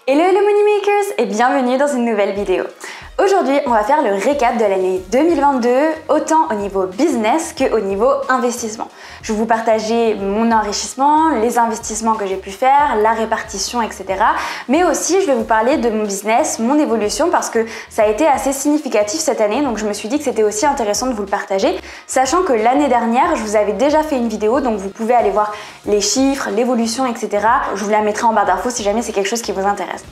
Hello Moneymakers et bienvenue dans une nouvelle vidéo. Aujourd'hui, on va faire le récap de l'année 2022, autant au niveau business qu'au niveau investissement. Je vais vous partager mon enrichissement, les investissements que j'ai pu faire, la répartition, etc. Mais aussi, je vais vous parler de mon business, mon évolution, parce que ça a été assez significatif cette année, donc je me suis dit que c'était aussi intéressant de vous le partager, sachant que l'année dernière, je vous avais déjà fait une vidéo, donc vous pouvez aller voir les chiffres, l'évolution, etc. Je vous la mettrai en barre d'infos si jamais c'est quelque chose qui vous intéresse.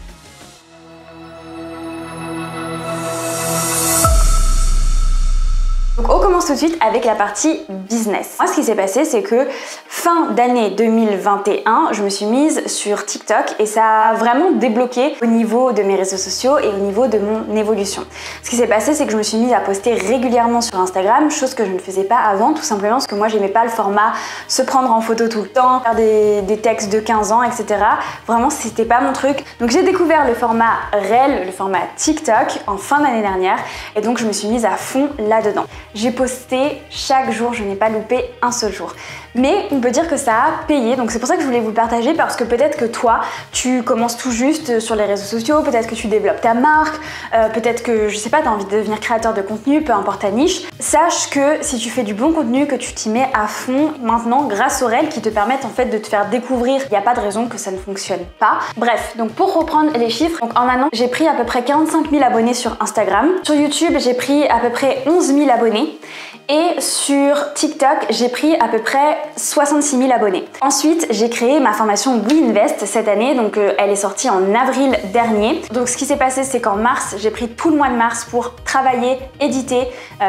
Donc on commence tout de suite avec la partie business. Moi, ce qui s'est passé, c'est que fin d'année 2021, je me suis mise sur TikTok et ça a vraiment débloqué au niveau de mes réseaux sociaux et au niveau de mon évolution. Ce qui s'est passé, c'est que je me suis mise à poster régulièrement sur Instagram, chose que je ne faisais pas avant, tout simplement parce que moi, j'aimais pas le format se prendre en photo tout le temps, faire des textes de 15 ans, etc. Vraiment, c'était pas mon truc. Donc j'ai découvert le format Reel, le format TikTok en fin d'année dernière et donc je me suis mise à fond là-dedans. J'ai posté chaque jour, je n'ai pas loupé un seul jour. Mais on peut dire que ça a payé, donc c'est pour ça que je voulais vous le partager, parce que peut-être que toi, tu commences tout juste sur les réseaux sociaux, peut-être que tu développes ta marque, peut-être que, je sais pas, tu as envie de devenir créateur de contenu, peu importe ta niche. Sache que si tu fais du bon contenu, que tu t'y mets à fond maintenant grâce aux Reels qui te permettent en fait de te faire découvrir, il n'y a pas de raison que ça ne fonctionne pas. Bref, donc pour reprendre les chiffres, donc en un an, j'ai pris à peu près 45 000 abonnés sur Instagram. Sur YouTube, j'ai pris à peu près 11 000 abonnés. Et sur TikTok, j'ai pris à peu près 66 000 abonnés. Ensuite, j'ai créé ma formation WeInvest cette année, donc elle est sortie en avril dernier. Donc ce qui s'est passé, c'est qu'en mars, j'ai pris tout le mois de mars pour travailler, éditer.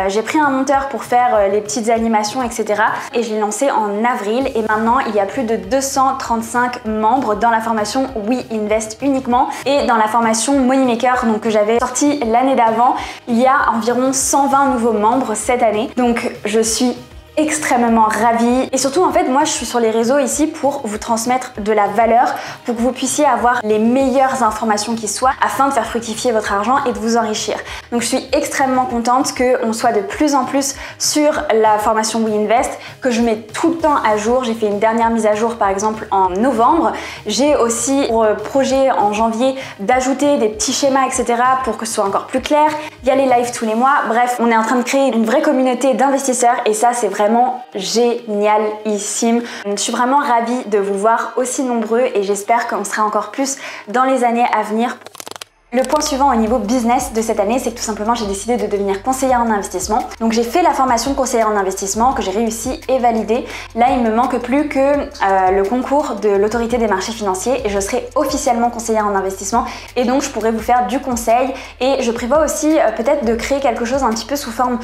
J'ai pris un monteur pour faire les petites animations, etc. Et je l'ai lancé en avril. Et maintenant, il y a plus de 235 membres dans la formation WeInvest uniquement. Et dans la formation Moneymaker, donc que j'avais sortie l'année d'avant, il y a environ 120 nouveaux membres cette année. Donc je suis extrêmement ravie et surtout en fait moi je suis sur les réseaux ici pour vous transmettre de la valeur, pour que vous puissiez avoir les meilleures informations qui soient afin de faire fructifier votre argent et de vous enrichir. Donc je suis extrêmement contente qu'on soit de plus en plus sur la formation WeInvest, que je mets tout le temps à jour. J'ai fait une dernière mise à jour par exemple en novembre. J'ai aussi pour projet en janvier d'ajouter des petits schémas, etc. pour que ce soit encore plus clair. Il y a les lives tous les mois. Bref, on est en train de créer une vraie communauté d'investisseurs et ça c'est vraiment génialissime. Je suis vraiment ravie de vous voir aussi nombreux et j'espère qu'on sera encore plus dans les années à venir. Le point suivant au niveau business de cette année, c'est que tout simplement j'ai décidé de devenir conseillère en investissement. Donc j'ai fait la formation de conseillère en investissement que j'ai réussi et validée. Là, il me manque plus que le concours de l'autorité des marchés financiers et je serai officiellement conseillère en investissement et donc je pourrai vous faire du conseil et je prévois aussi peut-être de créer quelque chose un petit peu sous forme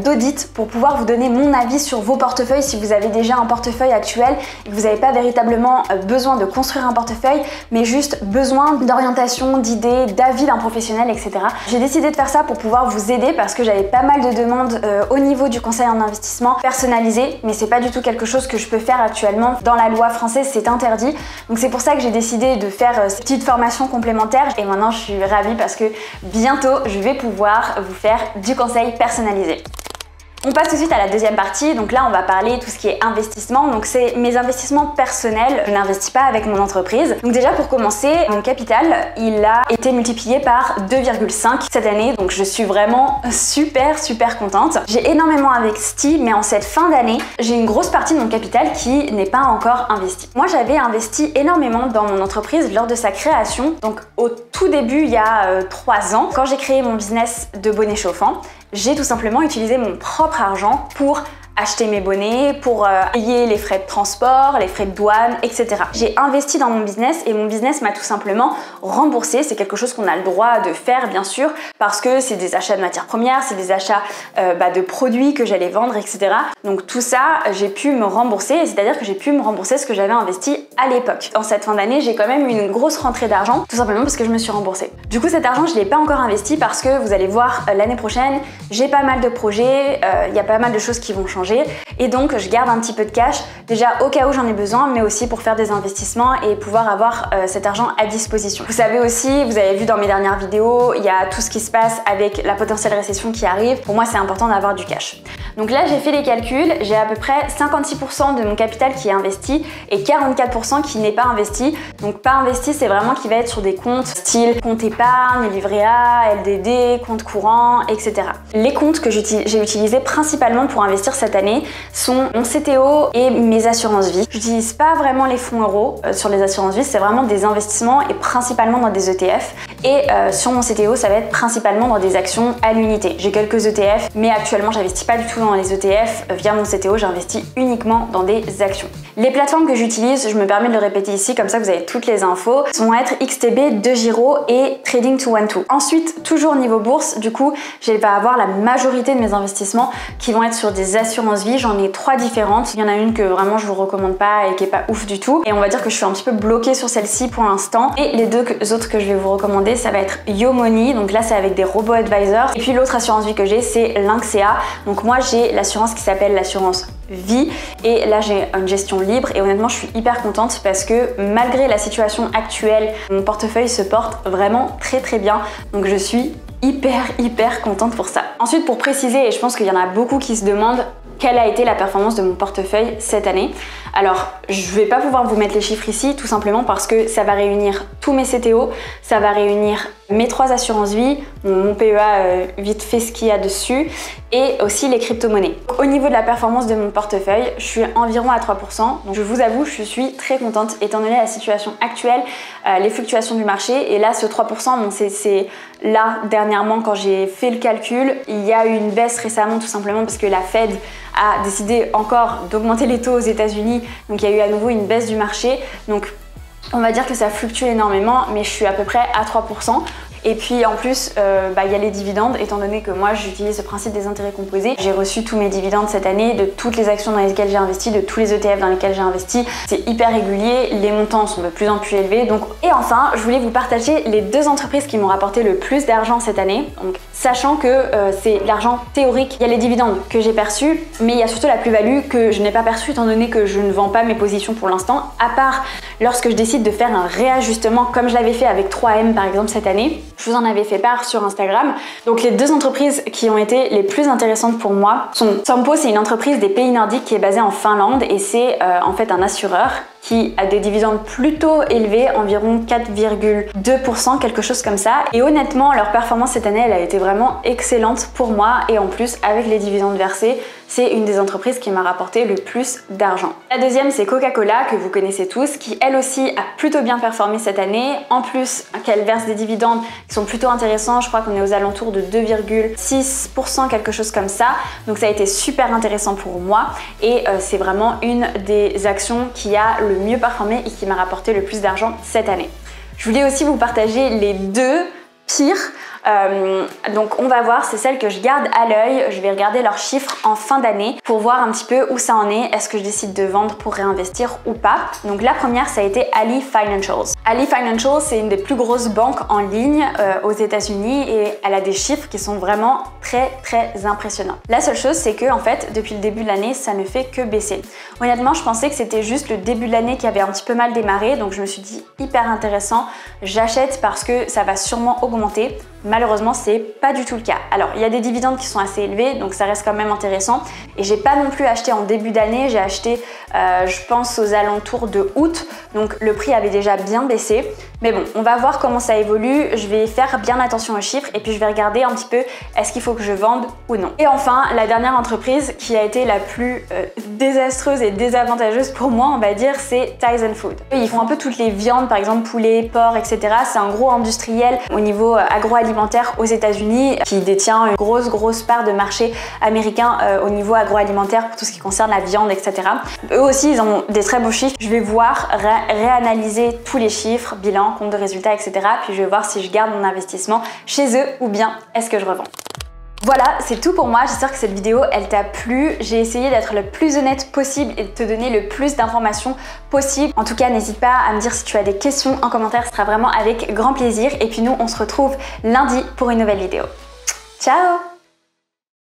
d'audit pour pouvoir vous donner mon avis sur vos portefeuilles si vous avez déjà un portefeuille actuel et que vous n'avez pas véritablement besoin de construire un portefeuille mais juste besoin d'orientation, d'idées, d'avis d'un professionnel, etc. J'ai décidé de faire ça pour pouvoir vous aider parce que j'avais pas mal de demandes au niveau du conseil en investissement personnalisé, mais c'est pas du tout quelque chose que je peux faire actuellement. Dans la loi française, c'est interdit. Donc c'est pour ça que j'ai décidé de faire cette petite formation complémentaire et maintenant je suis ravie parce que bientôt je vais pouvoir vous faire du conseil personnalisé. On passe tout de suite à la deuxième partie, donc là on va parler tout ce qui est investissement, donc c'est mes investissements personnels, je n'investis pas avec mon entreprise. Donc déjà pour commencer, mon capital il a été multiplié par 2,5 cette année, donc je suis vraiment super contente. J'ai énormément investi, mais en cette fin d'année, j'ai une grosse partie de mon capital qui n'est pas encore investi. Moi j'avais investi énormément dans mon entreprise lors de sa création, donc au tout début il y a 3 ans, quand j'ai créé mon business de bonnets chauffants, j'ai tout simplement utilisé mon propre argent pour acheter mes bonnets, pour payer les frais de transport, les frais de douane, etc. J'ai investi dans mon business et mon business m'a tout simplement remboursé. C'est quelque chose qu'on a le droit de faire bien sûr parce que c'est des achats de matières premières, c'est des achats de produits que j'allais vendre, etc. Donc tout ça, j'ai pu me rembourser, c'est-à-dire que j'ai pu me rembourser ce que j'avais investi à l'époque. En cette fin d'année, j'ai quand même eu une grosse rentrée d'argent, tout simplement parce que je me suis remboursée. Du coup, cet argent, je ne l'ai pas encore investi parce que vous allez voir l'année prochaine, j'ai pas mal de projets, il y a pas mal de choses qui vont changer. changer. Et donc je garde un petit peu de cash, déjà au cas où j'en ai besoin, mais aussi pour faire des investissements et pouvoir avoir cet argent à disposition. Vous savez aussi, vous avez vu dans mes dernières vidéos, il y a tout ce qui se passe avec la potentielle récession qui arrive. Pour moi, c'est important d'avoir du cash. Donc là, j'ai fait les calculs, j'ai à peu près 56% de mon capital qui est investi et 44% qui n'est pas investi. Donc pas investi, c'est vraiment qui va être sur des comptes style compte épargne, livret A, LDD, compte courant, etc. Les comptes que j'ai utilisés principalement pour investir cette année sont mon CTO et mes assurances vie. J'utilise pas vraiment les fonds euros sur les assurances vie, c'est vraiment des investissements et principalement dans des ETF. Et sur mon CTO, ça va être principalement dans des actions à l'unité. J'ai quelques ETF, mais actuellement, j'investis pas du tout dans les ETF. Via mon CTO, j'investis uniquement dans des actions. Les plateformes que j'utilise, je me permets de le répéter ici, comme ça vous avez toutes les infos, vont être XTB, DeGiro et Trading 212. Ensuite, toujours niveau bourse, du coup, je vais avoir la majorité de mes investissements qui vont être sur des assurances vie. J'en ai 3 différentes. Il y en a une que vraiment je vous recommande pas et qui est pas ouf du tout. Et on va dire que je suis un petit peu bloquée sur celle-ci pour l'instant. Et les 2 autres que je vais vous recommander, ça va être YoMoney. Donc là, c'est avec des robots advisors. Et puis l'autre assurance vie que j'ai, c'est Lynxea. Donc moi, j'ai l'assurance qui s'appelle l'assurance vie et là j'ai une gestion libre et honnêtement je suis hyper contente parce que malgré la situation actuelle, mon portefeuille se porte vraiment très bien, donc je suis hyper contente pour ça. Ensuite, pour préciser, et je pense qu'il y en a beaucoup qui se demandent quelle a été la performance de mon portefeuille cette année. Alors, je vais pas pouvoir vous mettre les chiffres ici, tout simplement parce que ça va réunir tous mes CTO, ça va réunir mes 3 assurances vie, mon PEA vite fait ce qu'il y a dessus, et aussi les crypto-monnaies. Au niveau de la performance de mon portefeuille, je suis environ à 3%. Donc je vous avoue, je suis très contente étant donné la situation actuelle, les fluctuations du marché. Et là, ce 3%, bon, c'est là, dernièrement, quand j'ai fait le calcul, il y a eu une baisse récemment, tout simplement parce que la Fed a décidé encore d'augmenter les taux aux États-Unis. Donc il y a eu à nouveau une baisse du marché. Donc on va dire que ça fluctue énormément, mais je suis à peu près à 3%. Et puis en plus, il y a les dividendes, étant donné que moi j'utilise le principe des intérêts composés. J'ai reçu tous mes dividendes cette année de toutes les actions dans lesquelles j'ai investi, de tous les ETF dans lesquels j'ai investi. C'est hyper régulier, les montants sont de plus en plus élevés. Donc... Et enfin, je voulais vous partager les 2 entreprises qui m'ont rapporté le plus d'argent cette année. Donc, sachant que c'est l'argent théorique, il y a les dividendes que j'ai perçus, mais il y a surtout la plus-value que je n'ai pas perçue étant donné que je ne vends pas mes positions pour l'instant, à part lorsque je décide de faire un réajustement comme je l'avais fait avec 3M par exemple cette année. Je vous en avais fait part sur Instagram. Donc les 2 entreprises qui ont été les plus intéressantes pour moi sont Sampo, c'est une entreprise des pays nordiques qui est basée en Finlande et c'est en fait un assureur qui a des dividendes plutôt élevés, environ 4,2%, quelque chose comme ça. Et honnêtement, leur performance cette année, elle a été vraiment excellente pour moi. Et en plus, avec les dividendes versés, c'est une des entreprises qui m'a rapporté le plus d'argent. La deuxième, c'est Coca-Cola, que vous connaissez tous, qui elle aussi a plutôt bien performé cette année. En plus, qu'elle verse des dividendes qui sont plutôt intéressants. Je crois qu'on est aux alentours de 2,6%, quelque chose comme ça. Donc ça a été super intéressant pour moi. Et c'est vraiment une des actions qui a le mieux performé et qui m'a rapporté le plus d'argent cette année. Je voulais aussi vous partager les 2 pires. Donc on va voir, c'est celle que je garde à l'œil. Je vais regarder leurs chiffres en fin d'année pour voir un petit peu où ça en est. Est-ce que je décide de vendre pour réinvestir ou pas? Donc la première, ça a été Ally Financials. Ally Financials, c'est une des plus grosses banques en ligne aux États-Unis et elle a des chiffres qui sont vraiment très impressionnants. La seule chose, c'est que en fait, depuis le début de l'année, ça ne fait que baisser. Honnêtement, je pensais que c'était juste le début de l'année qui avait un petit peu mal démarré, donc je me suis dit hyper intéressant. J'achète parce que ça va sûrement augmenter. Malheureusement, c'est pas du tout le cas. Alors, il y a des dividendes qui sont assez élevés, donc ça reste quand même intéressant. Et j'ai pas non plus acheté en début d'année, j'ai acheté, je pense, aux alentours de août. Donc le prix avait déjà bien baissé. Mais bon, on va voir comment ça évolue. Je vais faire bien attention aux chiffres et puis je vais regarder un petit peu est-ce qu'il faut que je vende ou non. Et enfin, la dernière entreprise qui a été la plus désastreuse et désavantageuse pour moi, on va dire, c'est Tyson Food. Ils font un peu toutes les viandes, par exemple poulet, porc, etc. C'est un gros industriel au niveau agroalimentaire aux États-Unis qui détient une grosse part de marché américain au niveau agroalimentaire pour tout ce qui concerne la viande, etc. Eux aussi, ils ont des très beaux chiffres. Je vais voir, réanalyser tous les chiffres, bilan, compte de résultats, etc. Puis je vais voir si je garde mon investissement chez eux ou bien est-ce que je revends. Voilà, c'est tout pour moi. J'espère que cette vidéo, elle t'a plu. J'ai essayé d'être le plus honnête possible et de te donner le plus d'informations possible. En tout cas, n'hésite pas à me dire si tu as des questions en commentaire. Ce sera vraiment avec grand plaisir. Et puis nous, on se retrouve lundi pour une nouvelle vidéo. Ciao!